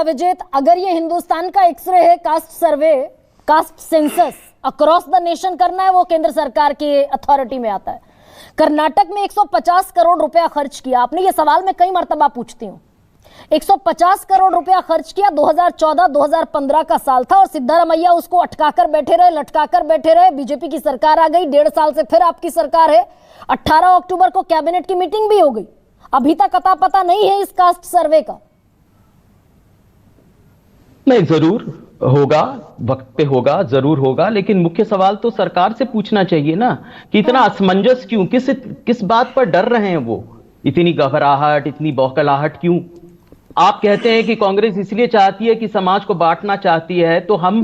अविजेत, अगर ये हिंदुस्तान का एक्सरे है, cast survey, caste census across the nation करना है, वो केंद्र सरकार की अथॉरिटी में आता है। कर्नाटक में 150 करोड़ रुपया खर्च किया आपने, ये सवाल मैं कई मर्तबा पूछती हूँ। 150 करोड़ रुपया खर्च किया, 2014-2015 का साल था और सिद्धारमैया उसको अटकाकर बैठे रहे, लटकाकर बैठे रहे। बीजेपी की सरकार आ गई, 1.5 साल से फिर आपकी सरकार है। 18 अक्टूबर को कैबिनेट की मीटिंग भी हो गई, अभी तक अता पता नहीं है इस कास्ट सर्वे का। नहीं, जरूर होगा, वक्त पे होगा, जरूर होगा, लेकिन मुख्य सवाल तो सरकार से पूछना चाहिए ना कि इतना असमंजस क्यों, किस बात पर डर रहे हैं वो, इतनी घबराहट, इतनी बौखलाहट क्यों? आप कहते हैं कि कांग्रेस इसलिए चाहती है कि समाज को बांटना चाहती है, तो हम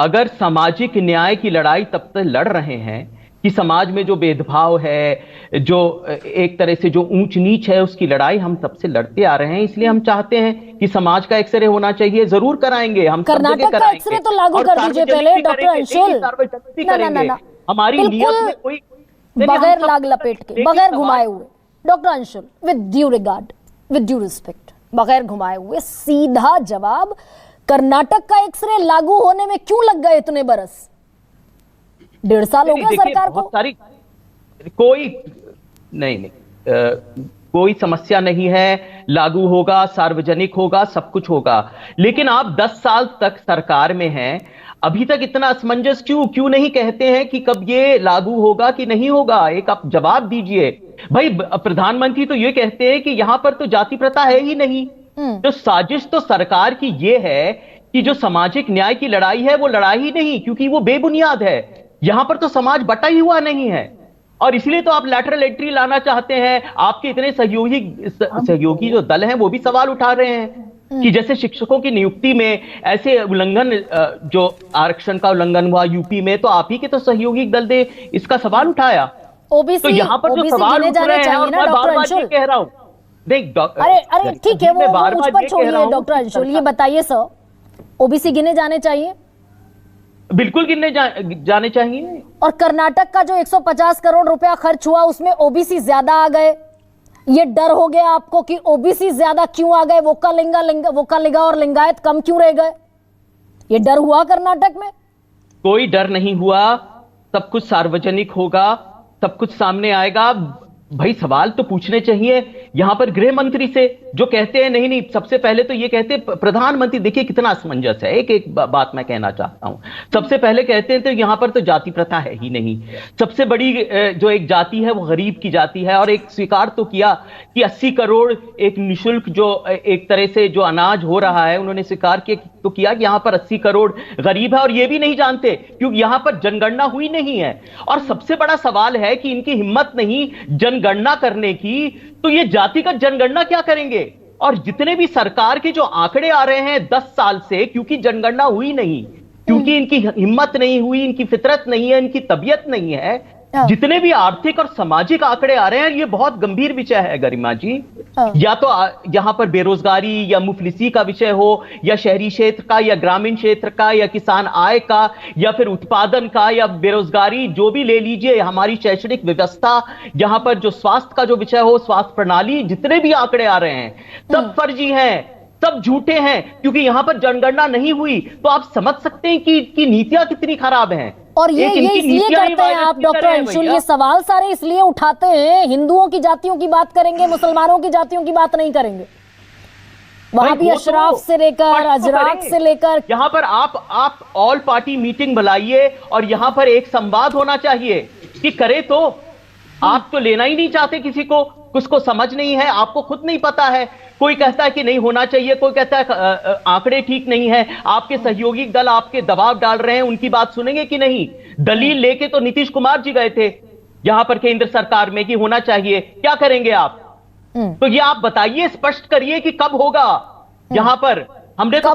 अगर सामाजिक न्याय की लड़ाई तब तक लड़ रहे हैं कि समाज में जो भेदभाव है, जो एक तरह से जो ऊंच नीच है, उसकी लड़ाई हम तब से लड़ते आ रहे हैं। इसलिए हम चाहते हैं कि समाज का एक्सरे होना चाहिए, जरूर कराएंगे हम। कर्नाटक का एक्सरे तो लागू कर दीजिए पहले डॉक्टर अंशुल। हमारी नियत में कोई बगैर लाग लपेट के, बगैर घुमाए हुए, doctor Anshul, with due regard, with due respect, बगैर घुमाए हुए सीधा जवाब, कर्नाटक का एक्सरे लागू होने में क्यों लग गए इतने बरस? 1.5 साल हो गया सरकार को। सारी कोई नहीं, कोई समस्या नहीं है, लागू होगा, सार्वजनिक होगा, सब कुछ होगा। लेकिन आप 10 साल तक सरकार में हैं, अभी तक इतना असमंजस क्यों नहीं कहते हैं कि कब ये लागू होगा कि नहीं होगा? एक आप जवाब दीजिए भाई। प्रधानमंत्री तो ये कहते हैं कि यहां पर तो जाति प्रथा है ही नहीं। तो साजिश तो सरकार की ये है कि जो सामाजिक न्याय की लड़ाई है वो लड़ाई ही नहीं, क्योंकि वो बेबुनियाद है। यहां पर तो समाज बटा ही हुआ नहीं है, और इसलिए तो आप लैटरल एंट्री लाना चाहते हैं। आपके इतने सहयोगी जो दल हैं वो भी सवाल उठा रहे हैं कि जैसे शिक्षकों की नियुक्ति में ऐसे उल्लंघन, जो आरक्षण का उल्लंघन हुआ यूपी में, तो आप ही के तो सहयोगी दल ने इसका सवाल उठाया। ओबीसी, तो यहाँ पर जो सवाल उठ रहे हैं, और मैं बार-बार ये कह रहा हूं, अरे ठीक है, वो उस पर छोड़िए डॉक्टर अंशुल, ये बताइए सर, ओबीसी गिने जाने चाहिए? बिल्कुल गिनने जाने चाहिए। और कर्नाटक का जो 150 करोड़ रुपया खर्च हुआ, उसमें ओबीसी ज्यादा आ गए, ये डर हो गया आपको कि ओबीसी ज्यादा क्यों आ गए, वोक्का और लिंगायत कम क्यों रह गए? ये डर हुआ कर्नाटक में? कोई डर नहीं हुआ, सब कुछ सार्वजनिक होगा, सब कुछ सामने आएगा। भाई सवाल तो पूछने चाहिए यहां पर गृह मंत्री से, जो कहते हैं नहीं, सबसे पहले तो ये कहते हैं प्रधानमंत्री, देखिए कितना असमंजस है। एक बात मैं कहना चाहता हूं, सबसे पहले कहते हैं तो यहां पर तो जाति प्रथा है ही नहीं। सबसे बड़ी जो एक जाति है वो गरीब की जाति है, और एक स्वीकार तो किया कि 80 करोड़ एक निःशुल्क जो एक तरह से जो अनाज हो रहा है, उन्होंने स्वीकार किया कि यहां पर 80 करोड़ गरीब है, और ये भी नहीं जानते क्योंकि यहां पर जनगणना हुई नहीं है। और सबसे बड़ा सवाल है कि इनकी हिम्मत नहीं जनगणना करने की, तो ये जातिगत जनगणना क्या करेंगे? और जितने भी सरकार के जो आंकड़े आ रहे हैं 10 साल से, क्योंकि जनगणना हुई नहीं, क्योंकि इनकी हिम्मत नहीं हुई, इनकी फितरत नहीं है, इनकी तबीयत नहीं है, जितने भी आर्थिक और सामाजिक आंकड़े आ रहे हैं, ये बहुत गंभीर विषय है गरिमा जी। या तो यहां पर बेरोजगारी या मुफलिसी का विषय हो, या शहरी क्षेत्र का, या ग्रामीण क्षेत्र का, या किसान आय का, या फिर उत्पादन का, या बेरोजगारी, जो भी ले लीजिए, हमारी शैक्षणिक व्यवस्था, यहां पर जो स्वास्थ्य का जो विषय हो, स्वास्थ्य प्रणाली, जितने भी आंकड़े आ रहे हैं सब फर्जी हैं, सब झूठे हैं, क्योंकि यहां पर जनगणना नहीं हुई। तो आप समझ सकते हैं कि नीतियां कितनी खराब हैं। और ये इसलिए करते हैं आप डॉक्टर अंशुल, ये सवाल सारे इसलिए उठाते हैं, हिंदुओं की जातियों की बात करेंगे, मुसलमानों की जातियों की बात नहीं करेंगे। वहां भी अशराफ से लेकर अजराक से लेकर, यहां पर आप ऑल पार्टी मीटिंग बुलाइए, और यहां पर एक संवाद होना चाहिए कि करे तो। आप तो लेना ही नहीं चाहते किसी को, उसको समझ नहीं है, आपको खुद नहीं पता है। कोई कहता है कि नहीं होना चाहिए, कोई कहता है आंकड़े ठीक नहीं है। आपके सहयोगी दल आपके दबाव डाल रहे हैं, उनकी बात सुनेंगे कि नहीं? दलील लेके तो नीतीश कुमार जी गए थे यहां पर केंद्र सरकार में कि होना चाहिए। क्या करेंगे आप? तो ये आप बताइए, स्पष्ट करिए कि कब होगा। यहां पर हमने तो